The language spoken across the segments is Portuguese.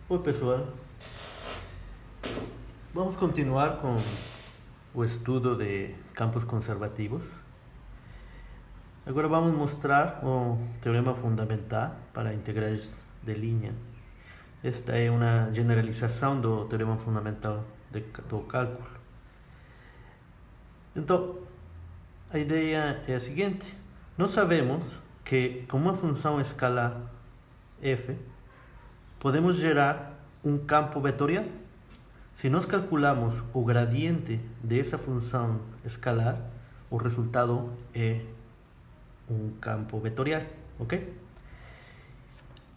Oi pessoal, vamos continuar com o estudo de campos conservativos. Agora vamos mostrar o teorema fundamental para integrais de linha. Esta é uma generalização do teorema fundamental do cálculo. Então, a ideia é a seguinte: nós sabemos que com uma função escalar f podemos gerar um campo vetorial. Se nós calculamos o gradiente dessa função escalar, o resultado é um campo vetorial, ok?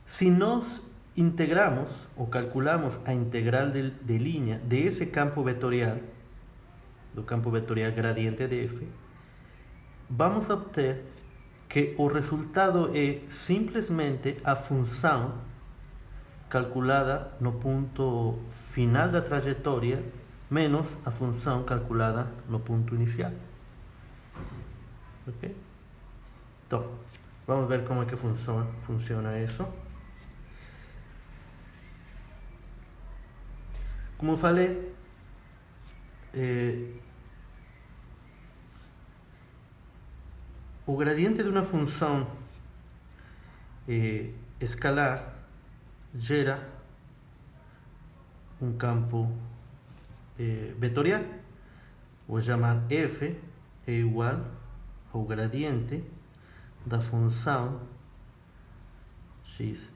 Se nós integramos ou calculamos a integral de linha desse campo vetorial, do campo vetorial gradiente de f, vamos obter que o resultado é simplesmente a função calculada no ponto final da trajetória menos a função calculada no ponto inicial. Ok? Então, vamos ver como é que funciona isso. Como eu falei, o gradiente de uma função escalar gera um campo vetorial. Vou chamar f é igual ao gradiente da função x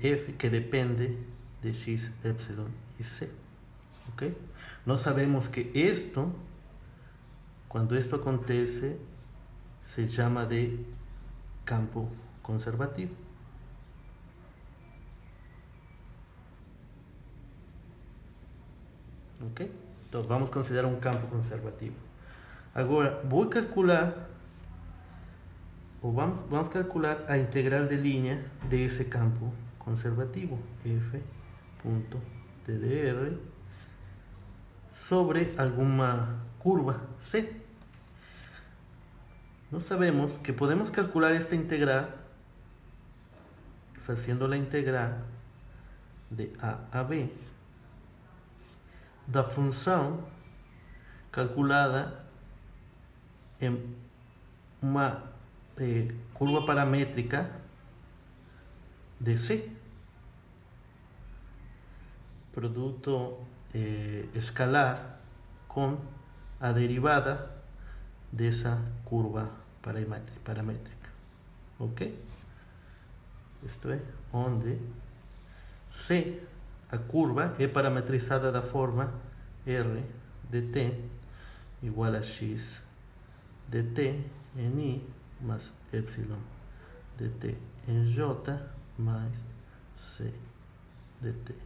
f que depende de x, epsilon e c. Ok? Nós sabemos que isto, quando isto acontece, se chama de campo conservativo. Ok? Então vamos considerar um campo conservativo. Agora vou calcular, ou vamos calcular a integral de linha desse campo conservativo, f ponto ddr sobre alguma curva c. Nós sabemos que podemos calcular esta integral fazendo a integral de a b da função calculada em uma curva paramétrica de C, produto escalar com a derivada dessa curva paramétrica. Ok? Isto é, onde C, a curva, é parametrizada da forma R de t igual a x dt em i mais epsilon dt em j mais c dt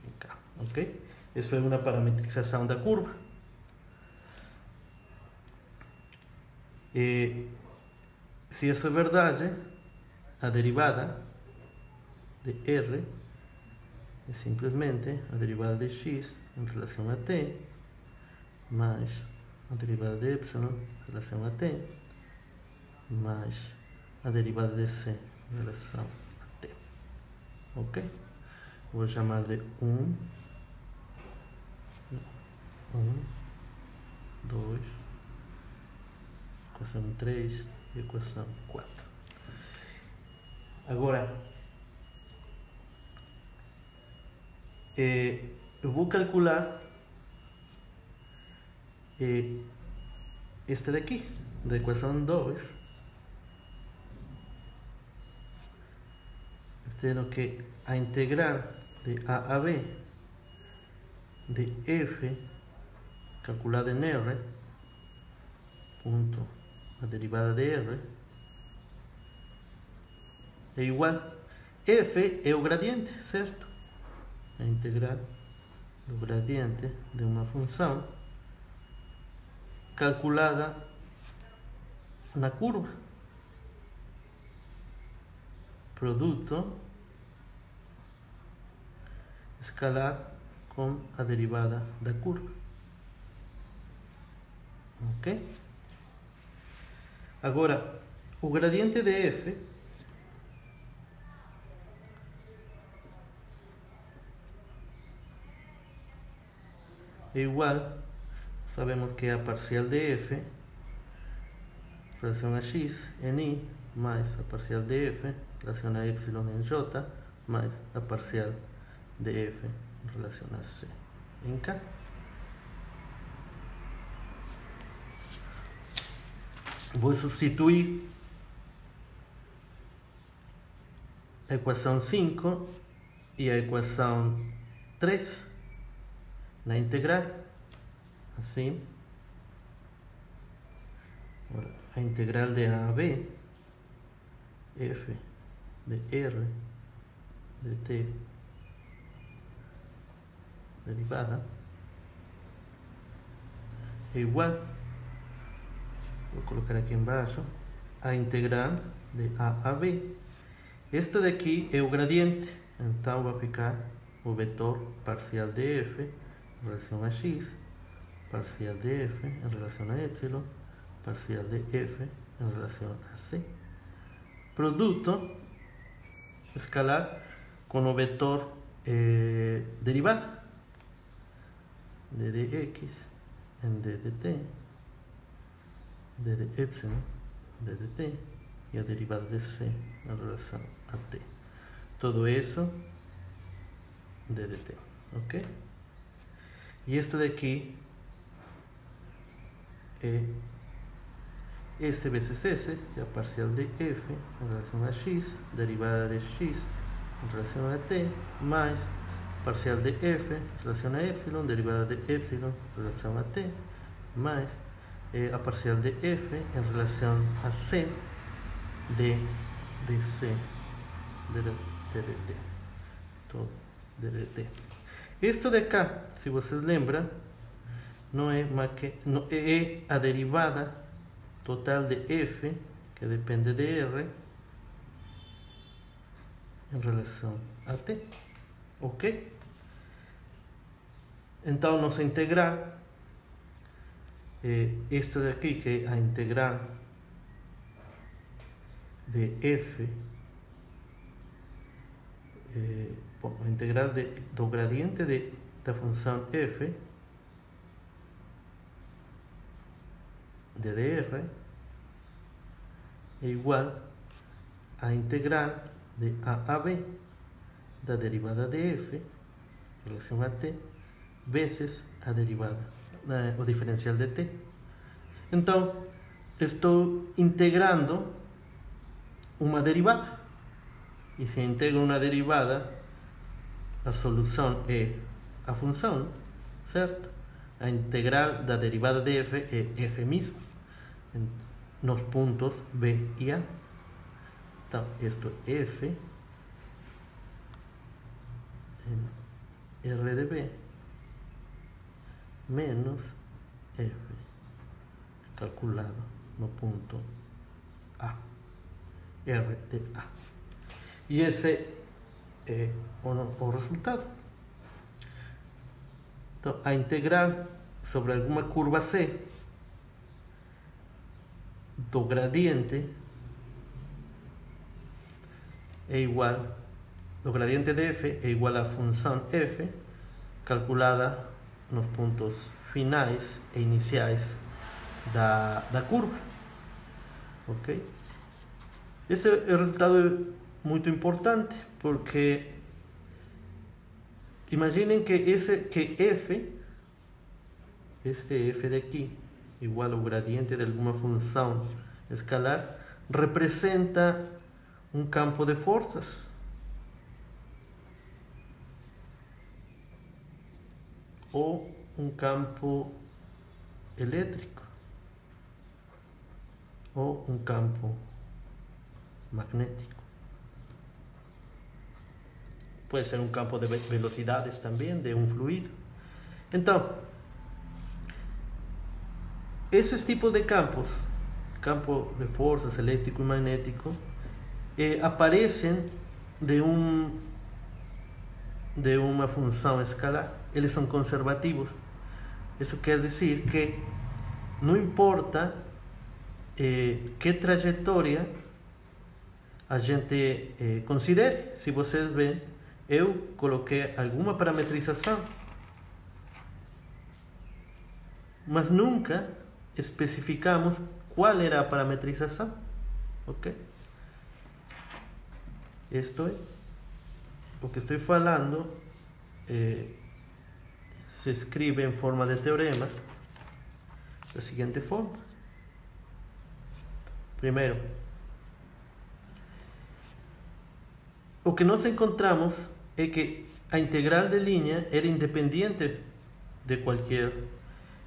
em k. Ok? Isso é uma parametrização da curva. E se isso é verdade, a derivada de r é simplesmente a derivada de x em relação a t mais a derivada de epsilon em relação a t mais a derivada de c em relação a t. Ok? Vou chamar de 1, 2, equação 3 e equação 4. Agora, eu vou calcular este daqui, da equação 2, tendo que a integral de a b de f calculada em r, ponto a derivada de r, é igual. F é o gradiente, certo? A integral do gradiente de uma função calculada na curva, produto escalar com a derivada da curva. Ok? Agora, o gradiente de f é igual, sabemos que a parcial de f em relação a x em i, mais a parcial de f em relação a y em j, mais a parcial de f em relação a c em k. Vou substituir a equação 5 e a equação 3 na integral, assim, a integral de a a b, f de r de t derivada é igual, vou colocar aqui embaixo, a integral de a a b. Este daqui é o gradiente, então vai ficar o vetor parcial de f em relação a x, parcial de f em relação a y, parcial de f em relação a c. Produto escalar com o vetor derivado d de x em d de t, d de y, d de t, e a derivada de c em relação a t. Todo isso d de t, ok? E este daqui é este vezes esse, que é a parcial de f em relação a x, derivada de x em relação a t, mais parcial de f em relação a y, derivada de y em relação a t, mais a parcial de f em relação a c, d de c, d de t, todo d de t. Isto de cá, se vocês lembram, não é mais que é a derivada total de f, que depende de r, em relação a t, ok? Então, nossa integral é esta daqui, que é a integral de f, a integral do gradiente da função f de dr é igual à integral de a a b da derivada de f em relação a t vezes a derivada, o diferencial de t. Então, estou integrando uma derivada. E se integro uma derivada, a solução é a função, certo? A integral da derivada de f é f mesmo, nos pontos b e a. Então, isto é f em r de b menos f calculado no ponto a, r de a. E esse é o resultado. Então, a integral sobre alguma curva C do gradiente é igual, do gradiente de f é igual à função f calculada nos pontos finais e iniciais da curva, ok? Esse resultado é muito importante, porque imaginem que f, este f daqui, igual ao gradiente de alguma função escalar, representa um campo de forças. Ou um campo elétrico, ou um campo magnético. Pode ser um campo de velocidades também, de um fluido. Então, esses tipos de campos, campo de forças elétrico e magnético, aparecem de uma função escalar. Eles são conservativos. Isso quer dizer que não importa que trajetória a gente considere. Se vocês veem, eu coloquei alguma parametrização mas nunca especificamos qual era a parametrização, ok? Isto é, o que estou falando se escreve em forma de teorema da seguinte forma. Primeiro, o que nós encontramos é que a integral de linha era independente de qualquer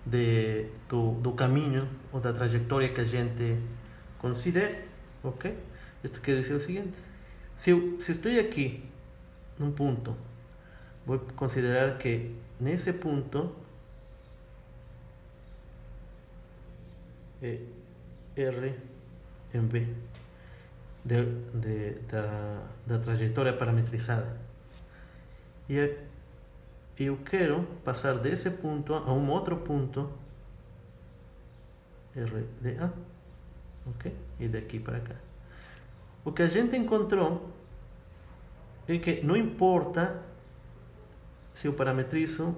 do caminho ou da trajetória que a gente considere, ok? Isto quer dizer o seguinte: se estou aqui num ponto, vou considerar que nesse ponto é R em B da trajetória parametrizada, e eu quero passar desse ponto a um outro ponto R de A, ok? E daqui para cá. O que a gente encontrou é que não importa se eu parametrizo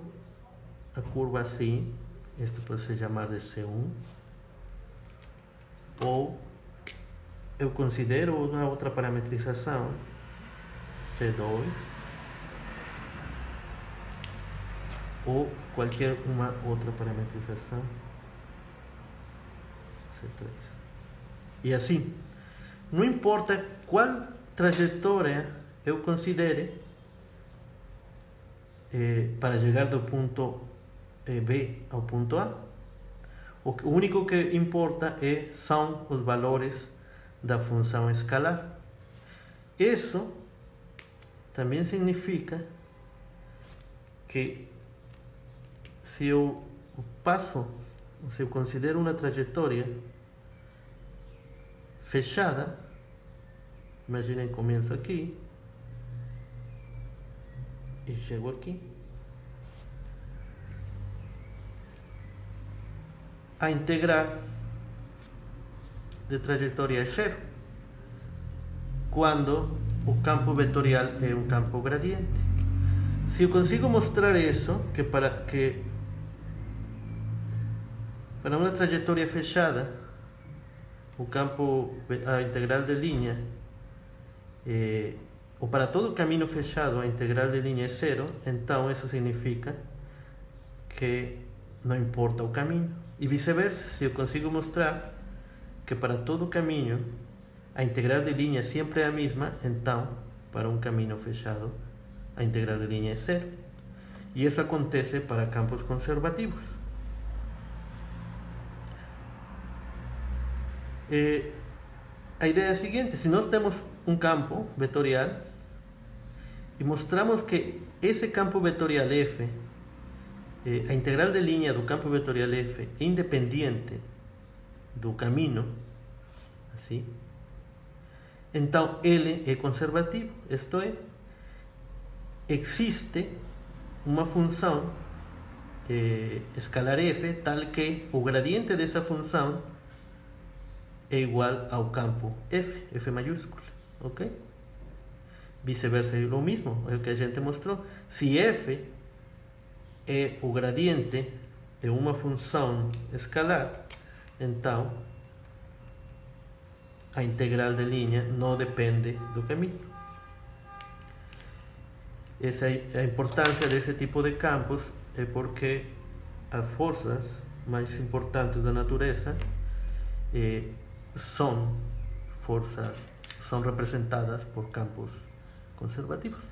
a curva assim, este pode se chamar de C1, ou eu considero uma outra parametrização, C2, ou qualquer uma outra parametrização, C3. E assim, não importa qual trajetória eu considere para chegar do ponto B ao ponto A, o único que importa são os valores da função escalar. Isso também significa que se eu considero uma trajetória fechada, imaginem, começo aqui e chego aqui, a integral de trajetória é zero quando o campo vetorial é um campo gradiente. Se eu consigo mostrar isso, que para uma trajetória fechada a integral de linha, ou para todo caminho fechado a integral de linha é zero, então isso significa que não importa o caminho. E vice-versa, se eu consigo mostrar que para todo caminho a integral de linha sempre é a mesma, então para um caminho fechado a integral de linha é zero. E isso acontece para campos conservativos. A ideia é a seguinte: se nós temos um campo vetorial e mostramos que esse campo vetorial F, a integral de linha do campo vetorial F é independente do caminho, assim, então ele é conservativo. Isto é, existe uma função escalar F tal que o gradiente dessa função é igual ao campo F maiúsculo, ok? Vice-versa é o mesmo, é o que a gente mostrou. Se F é o gradiente de uma função escalar, então a integral de linha não depende do caminho. Essa é a importância desse tipo de campos, é porque as forças mais importantes da natureza são representadas por campos conservativos.